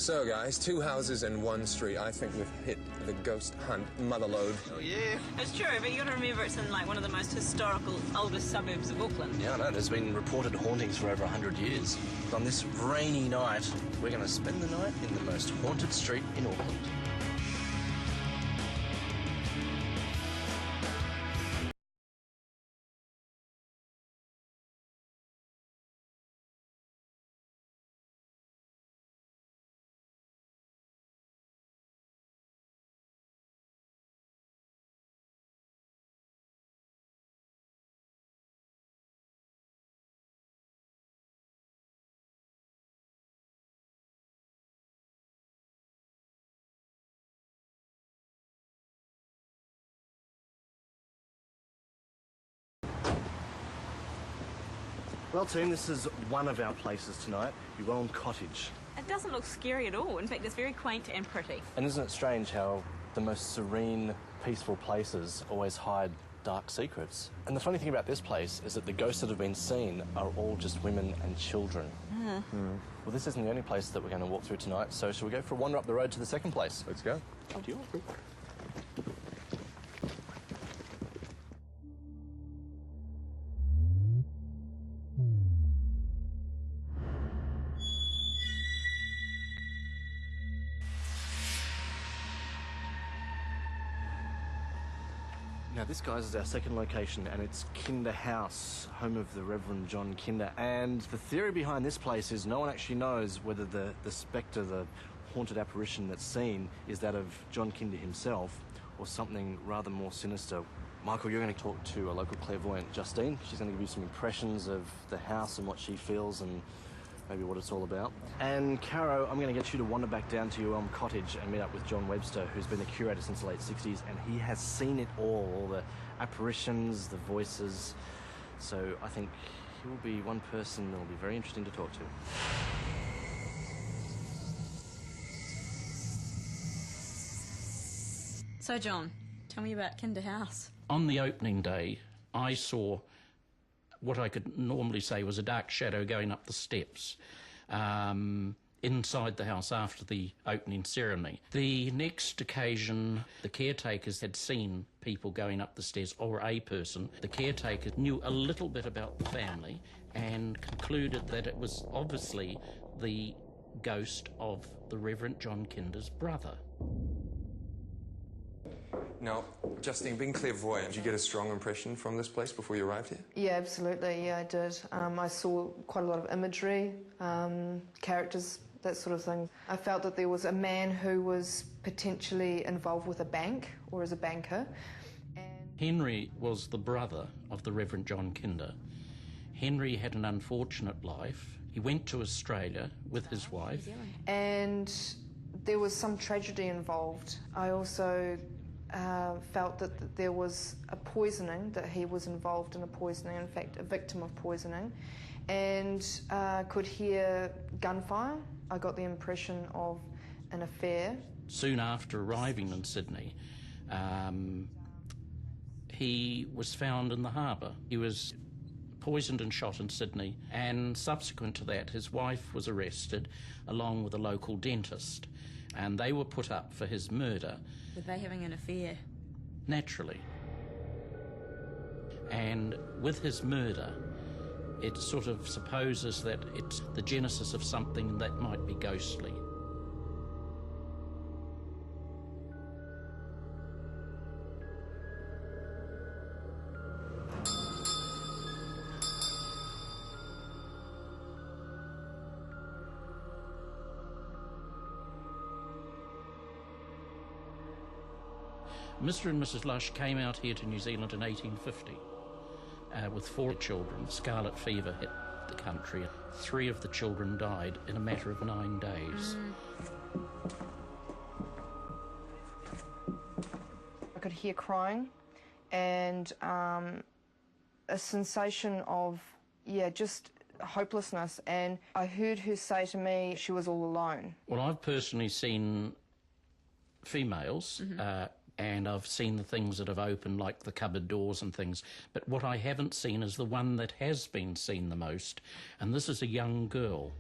So, guys, 2 houses and 1 street. I think we've hit the ghost hunt motherlode. Oh, yeah. It's true, but you got to remember it's in, like, one of the most historical, oldest suburbs of Auckland. Yeah, I know. There's been reported hauntings for over 100 years. On this rainy night, we're going to spend the night in the most haunted street in Auckland. Well, team, this is one of our places tonight, Ewelme Cottage. It doesn't look scary at all. In fact, it's very quaint and pretty. And isn't it strange how the most serene, peaceful places always hide dark secrets? And the funny thing about this place is that the ghosts that have been seen are all just women and children. Well, this isn't the only place that we're going to walk through tonight, so shall we go for a wander up the road to the second place? Let's go. Oh, do you want to? Now, this, guys, is our second location, and it's Kinder House, home of the Reverend John Kinder. And the theory behind this place is no one actually knows whether the spectre, the haunted apparition that's seen, is that of John Kinder himself or something rather more sinister. Michael, you're going to talk to a local clairvoyant, Justine. She's going to give you some impressions of the house and what she feels and maybe what it's all about. And Caro, I'm going to get you to wander back down to Ewelme Cottage and meet up with John Webster, who's been the curator since the late 60s, and he has seen it all the apparitions, the voices. So I think he will be one person that will be very interesting to talk to. So, John, tell me about Kinder House. On the opening day, I saw what I could normally say was a dark shadow going up the steps inside the house after the opening ceremony. The next occasion, the caretakers had seen people going up the stairs, or a person. The caretaker knew a little bit about the family and concluded that it was obviously the ghost of the Reverend John Kinder's brother. Now, Justine, being clairvoyant, did you get a strong impression from this place before you arrived here? Yeah, absolutely. Yeah, I did. I saw quite a lot of imagery, characters, that sort of thing. I felt that there was a man who was potentially involved with a bank or as a banker. And Henry was the brother of the Reverend John Kinder. Henry had an unfortunate life. He went to Australia with his wife. And there was some tragedy involved. I also felt that there was a poisoning, that he was involved in a poisoning, in fact, a victim of poisoning, and could hear gunfire. I got the impression of an affair. Soon after arriving in Sydney, he was found in the harbour. He was poisoned and shot in Sydney, and subsequent to that, his wife was arrested along with a local dentist, and they were put up for his murder. Were they having an affair? Naturally. And with his murder, it sort of supposes that it's the genesis of something that might be ghostly. Mr. and Mrs. Lush came out here to New Zealand in 1850 with 4 children. Scarlet fever hit the country. 3 of the children died in a matter of 9 days. I could hear crying and a sensation of, just hopelessness. And I heard her say to me she was all alone. Well, I've personally seen females, and I've seen the things that have opened, like the cupboard doors and things. But what I haven't seen is the one that has been seen the most, and this is a young girl,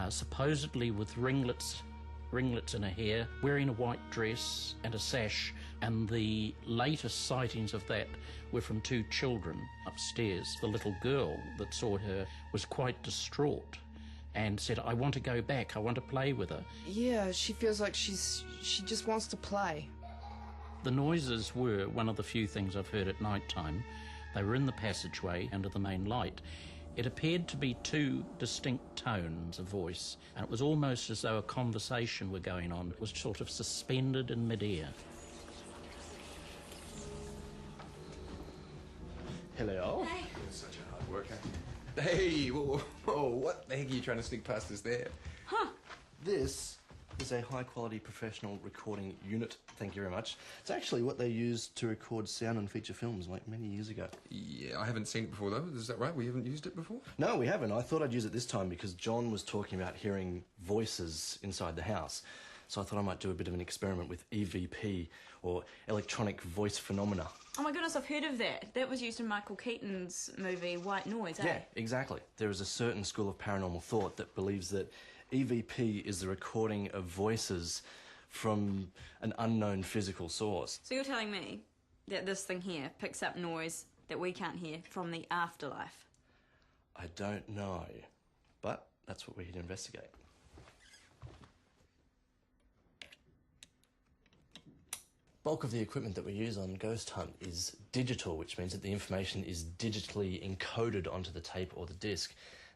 supposedly with ringlets ringlets in her hair, wearing a white dress and a sash, and the latest sightings of that were from 2 children upstairs. The little girl that saw her was quite distraught and said, "I want to go back, I want to play with her." Yeah, she feels like she just wants to play. The noises were one of the few things I've heard at night time. They were in the passageway under the main light. It appeared to be 2 distinct tones of voice, and it was almost as though a conversation were going on. It was sort of suspended in midair. Hello. You're such a hard worker. Hey, whoa, what the heck are you trying to sneak past us there? This is a high-quality professional recording unit. Thank you very much. It's actually what they used to record sound and feature films like many years ago. Yeah, I haven't seen it before, though. Is that right? We haven't used it before? No, we haven't. I thought I'd use it this time because John was talking about hearing voices inside the house. So I thought I might do a bit of an experiment with EVP, or electronic voice phenomena. Oh my goodness, I've heard of that. That was used in Michael Keaton's movie White Noise, eh? Yeah, exactly. There is a certain school of paranormal thought that believes that EVP is the recording of voices from an unknown physical source. So you're telling me that this thing here picks up noise that we can't hear from the afterlife? I don't know, but that's what we're here to investigate. Bulk of the equipment that we use on Ghost Hunt is digital, which means that the information is digitally encoded onto the tape or the disc.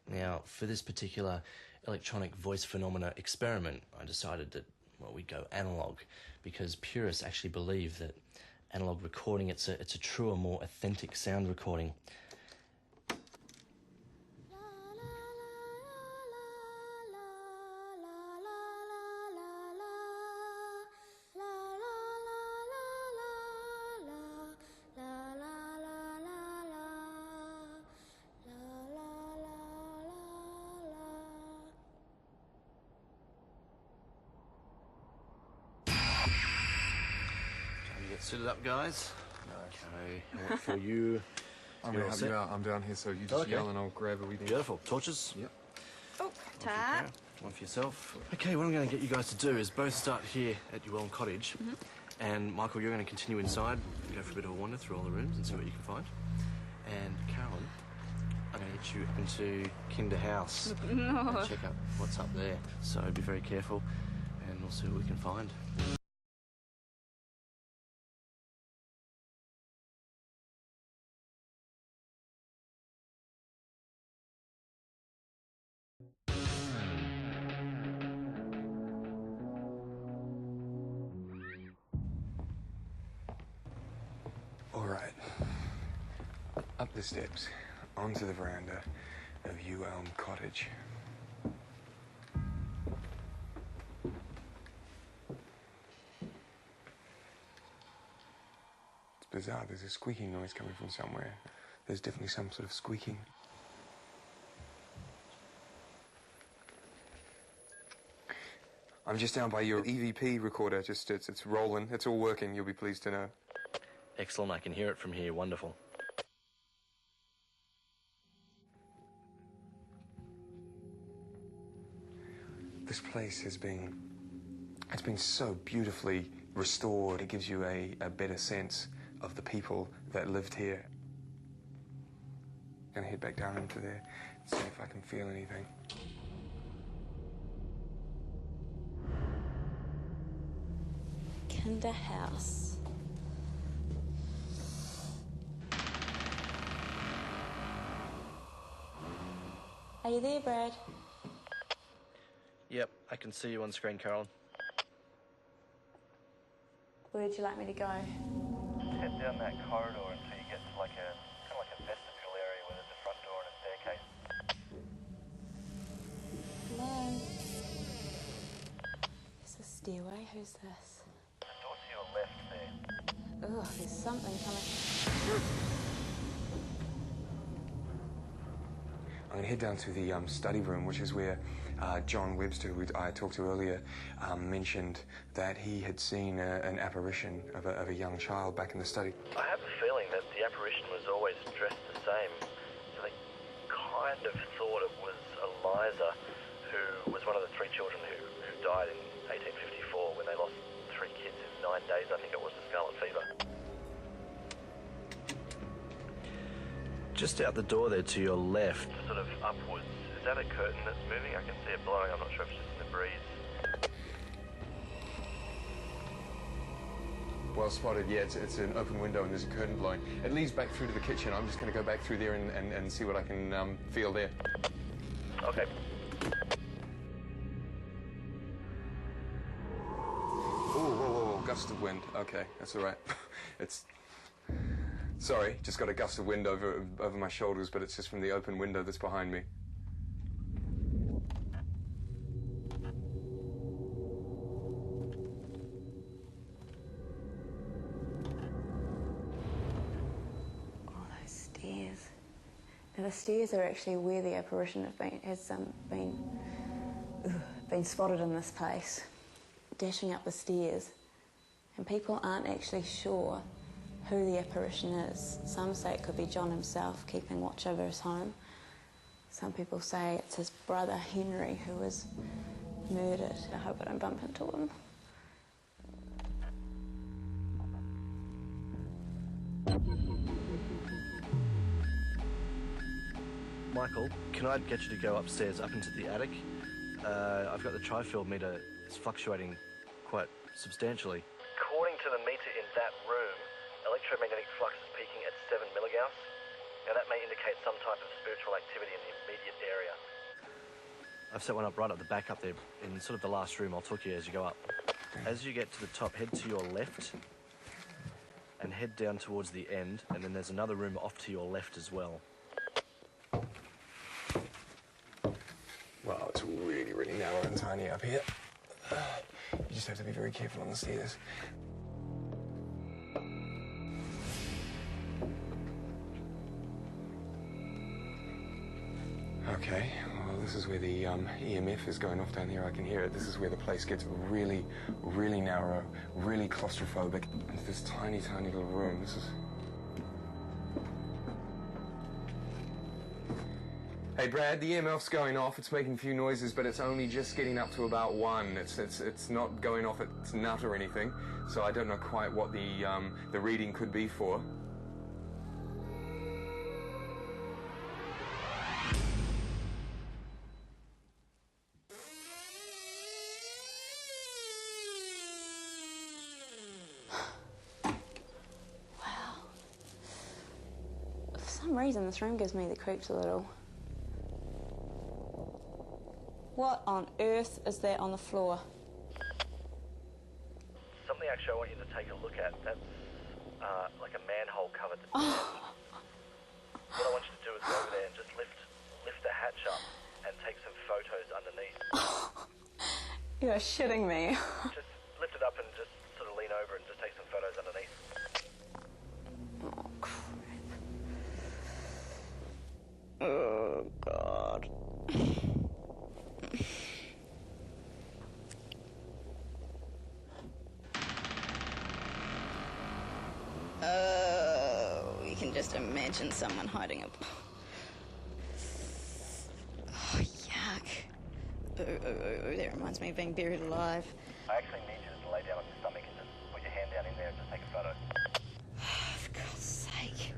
Now, for this particular electronic voice phenomena experiment, I decided that, well, we'd go analog, because purists actually believe that analog recording, it's a truer, more authentic sound recording. Get suited up, guys. Okay, I want for you. I'm You're going all to set? help you out. I'm down here, so you just Okay. yell and I'll grab everything. Beautiful. Torches? Yep. Oh, ta. Okay. One for yourself. Okay, what I'm going to get you guys to do is both start here at Ewelme Cottage. And Michael, you're going to continue inside, go for a bit of a wander through all the rooms and see what you can find. And Carolyn, I'm going to get you into Kinder House and check out what's up there. So be very careful and we'll see what we can find. All right. Up the steps, onto the veranda of Ewelme Cottage. It's bizarre. There's a squeaking noise coming from somewhere. There's definitely some sort of squeaking. I'm just down by your EVP recorder. It's rolling. It's all working. You'll be pleased to know. Excellent, I can hear it from here. Wonderful. This place has been so beautifully restored. It gives you a better sense of the people that lived here. Gonna head back down into there, see if I can feel anything. Kinder House. Are you there, Brad? Yep, I can see you on screen, Carolyn. Where would you like me to go? Head down that corridor until you get to like a kind of like a vestibule area where there's a front door and a staircase. Hello. There's a stairway. Who's this? The door to your left there. Ugh, there's something coming. I'm gonna head down to the study room, which is where John Webster, who I talked to earlier, mentioned that he had seen an apparition of a young child back in the study. I have a feeling that the apparition was always dressed the same. So they kind of thought it was Eliza, who was one of the 3 children who died in 18 9 days, I think it was, the scarlet fever. Just out the door there to your left. Sort of upwards. Is that a curtain that's moving? I can see it blowing. I'm not sure if it's just in the breeze. Well spotted, yeah, it's an open window and there's a curtain blowing. It leads back through to the kitchen. I'm just going to go back through there and see what I can feel there. Okay. Oh, whoa, gust of wind. Okay, that's all right. It's... Sorry, just got a gust of wind over my shoulders, but it's just from the open window that's behind me. Now the stairs are actually where the apparition has been spotted in this place, dashing up the stairs, and people aren't actually sure who the apparition is. Some say it could be John himself keeping watch over his home. Some people say it's his brother Henry who was murdered. I hope I don't bump into him. Michael, can I get you to go upstairs, up into the attic? I've got the trifield meter. It's fluctuating quite substantially. According to the meter in that room, electromagnetic flux is peaking at 7 milligauss. Now that may indicate some type of spiritual activity in the immediate area. I've set one up right at the back up there, in sort of the last room. I'll talk you as you go up. As you get to the top, head to your left and head down towards the end, and then there's another room off to your left as well. Wow, it's really, really narrow and tiny up here. You just have to be very careful on the stairs. Okay, well, this is where the EMF is going off down here. I can hear it. This is where the place gets really, really narrow, really claustrophobic. Into this tiny, tiny little room. This is... Hey Brad, the EMF's going off. It's making a few noises, but it's only just getting up to about 1. It's not going off its nut or anything, so I don't know quite what the reading could be for. Wow. For some reason, this room gives me the creeps a little. What on earth is that on the floor? Something actually I want you to take a look at. That's like a manhole covered. What I want you to do is go over there and just lift the hatch up and take some photos underneath. You're shitting me. Just lift it up and just sort of lean over and just take some photos underneath. Oh, crap. Oh, God. You can just imagine someone hiding a... Oh, yuck. Ooh, that reminds me of being buried alive. I actually need you to lay down on your stomach and just put your hand down in there and just take a photo. For God's sake.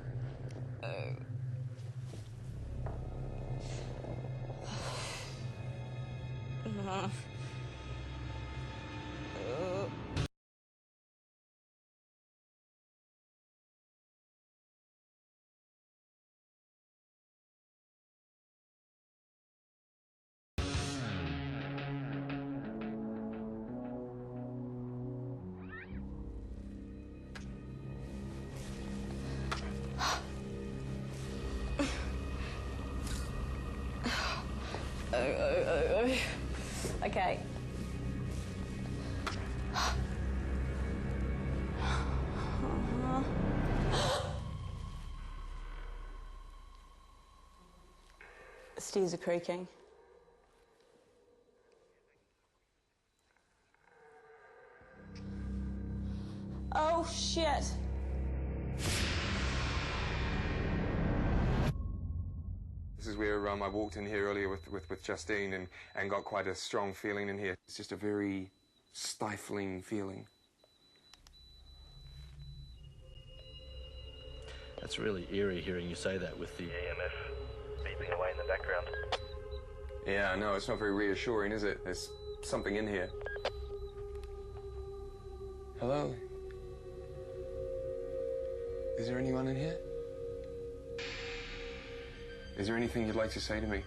Okay. The stairs are creaking. Oh, shit. This is where I walked in here earlier with Justine and got quite a strong feeling in here. It's just a very stifling feeling. It's really eerie hearing you say that with the EMF beeping away in the background. Yeah, no, it's not very reassuring, is it? There's something in here. Hello? Is there anyone in here? Is there anything you'd like to say to me?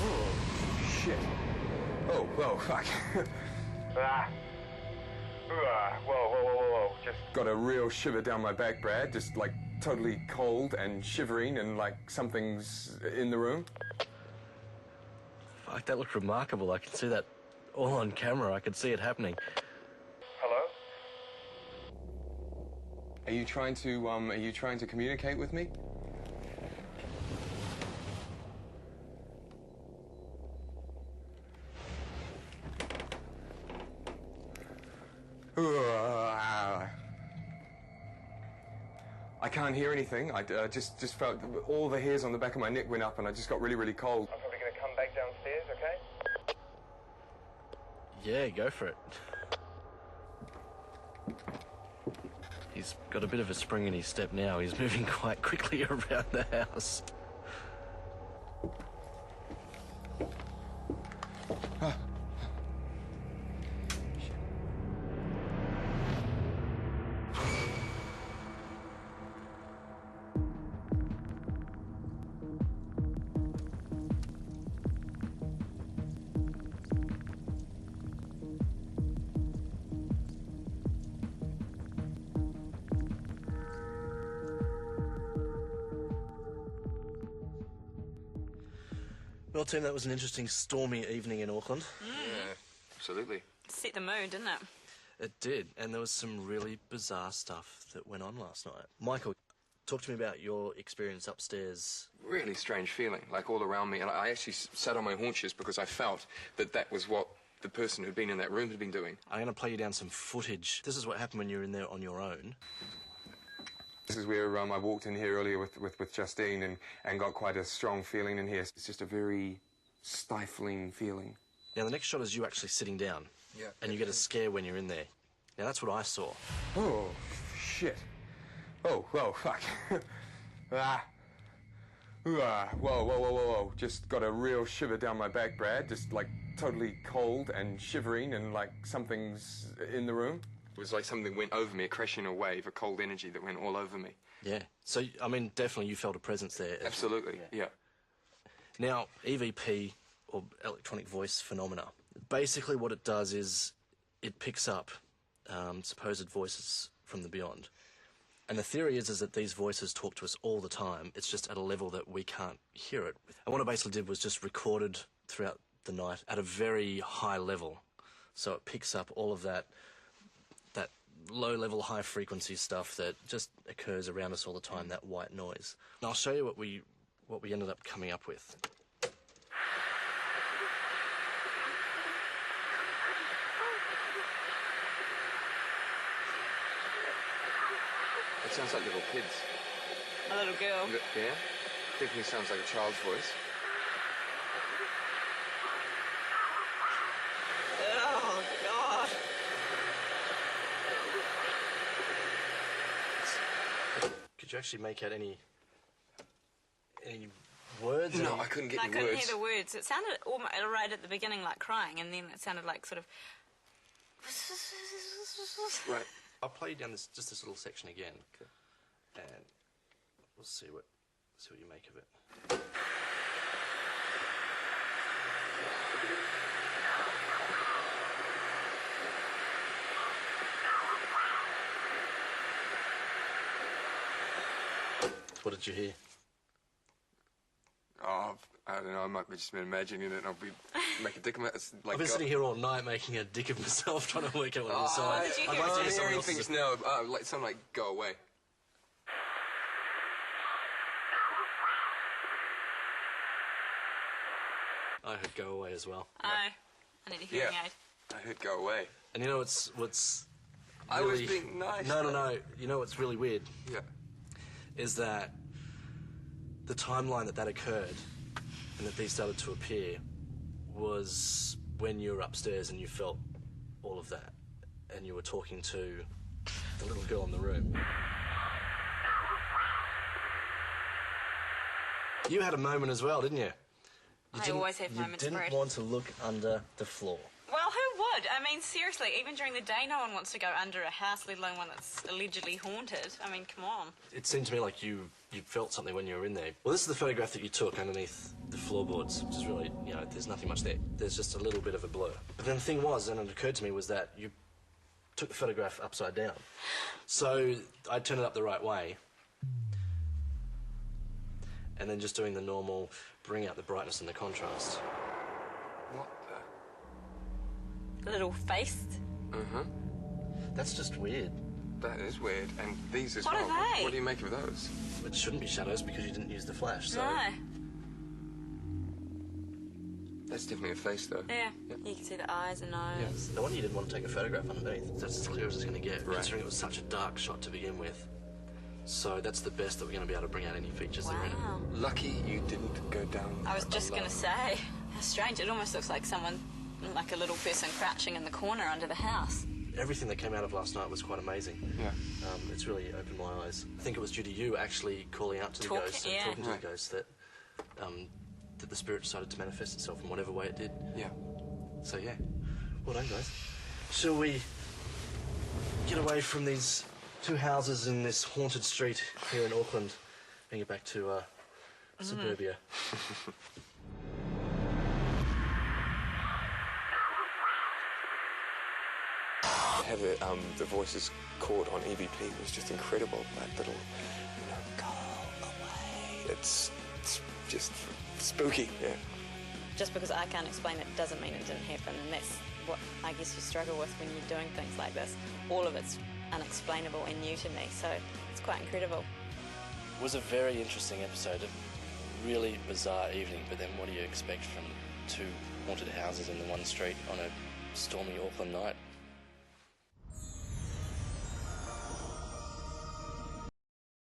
Oh, shit. Oh, whoa, fuck. Whoa. Just got a real shiver down my back, Brad. Just, like, totally cold and shivering and, like, something's in the room. Fuck, that looked remarkable. I can see that all on camera. I could see it happening. Hello? Are you trying to communicate with me? I can't hear anything. I just felt all the hairs on the back of my neck went up and I just got really, really cold. I'm probably going to come back downstairs, okay? Yeah, go for it. He's got a bit of a spring in his step now. He's moving quite quickly around the house. Well, Tim, that was an interesting stormy evening in Auckland. Yeah, absolutely. Set the mood, didn't it? It did, and there was some really bizarre stuff that went on last night. Michael, talk to me about your experience upstairs. Really strange feeling, like all around me. And I actually sat on my haunches because I felt that that was what the person who'd been in that room had been doing. I'm going to play you down some footage. This is what happened when you were in there on your own. This is where I walked in here earlier with Justine and got quite a strong feeling in here. It's just a very stifling feeling. Now, the next shot is you actually sitting down. Yeah. And you get a scare when you're in there. Now, that's what I saw. Oh, shit. Oh, whoa, fuck. Whoa. Just got a real shiver down my back, Brad. Just, like, totally cold and shivering and, like, something's in the room. It was like something went over me, a crashing a wave, a cold energy that went all over me. Yeah. So, I mean, definitely you felt a presence there. Absolutely, yeah. Now, EVP, or electronic voice phenomena, basically what it does is it picks up supposed voices from the beyond. And the theory is that these voices talk to us all the time. It's just at a level that we can't hear it. And what it basically did was just recorded throughout the night at a very high level. So it picks up all of that low-level, high-frequency stuff that just occurs around us all the time, that white noise. And I'll show you what we ended up coming up with. It sounds like little kids. A little girl. Yeah? Definitely sounds like a child's voice. Oh, God. Could you actually make out any words? No, I couldn't get I any couldn't words. hear the words. It sounded almost right at the beginning like crying, and then it sounded like sort of... Right. I'll play you down this little section again, and we'll see what you make of it. What did you hear? Oh, I don't know. I might be just imagining it, and I'll be make a dick of it. It's like I've been sitting here all night making a dick of myself, trying to work out what I was saying. What did you hear? I'm What not did you hearing else's- things now. Like something like "go away." I heard "go away" as well. Oh, I need a hearing aid. I heard "go away." And you know what's I was really- being nice. No. You know what's really weird Yeah. is that the timeline that occurred and that these started to appear was when you were upstairs and you felt all of that, and you were talking to the little girl in the room. You had a moment as well, didn't you? I always have moments, You Brad. didn't want to look under the floor. Well, who would? I mean, seriously, even during the day, no one wants to go under a house, let alone one that's allegedly haunted. I mean, come on. It seemed to me like you felt something when you were in there. Well, this is the photograph that you took underneath the floorboards, which is really, you know, there's nothing much there. There's just a little bit of a blur. But then the thing was, and it occurred to me, was that you took the photograph upside down. So I turned it up the right way. And then just doing the normal, bring out the brightness and the contrast. What the? Little faced. Uh-huh. That's just weird. That is weird. And these as What well. are they? What do you make of those? It shouldn't be shadows because you didn't use the flash, so... No. That's definitely a face, though. Yeah. You can see the eyes and nose. No wonder you didn't want to take a photograph underneath. That's as clear as it's going to get, Right. considering it was such a dark shot to begin with. So that's the best that we're going to be able to bring out any features that are in it. Wow. Lucky you didn't go down. I was just going to say, how strange. It almost looks like someone, like a little person crouching in the corner under the house. Everything that came out of last night was quite amazing. Yeah. It's really opened my eyes. I think it was due to you actually calling out to the ghost and talking to the ghost that that the spirit decided to manifest itself in whatever way it did. Yeah. So yeah, well done, guys. Shall we get away from these two houses in this haunted street here in Auckland and get back to suburbia? Have the voices caught on EVP was just incredible. That little, you know, go away. It's just spooky, yeah. Just because I can't explain it doesn't mean it didn't happen, and that's what I guess you struggle with when you're doing things like this. All of it's unexplainable and new to me, so it's quite incredible. It was a very interesting episode, a really bizarre evening, but then what do you expect from two haunted houses in the one street on a stormy Auckland night?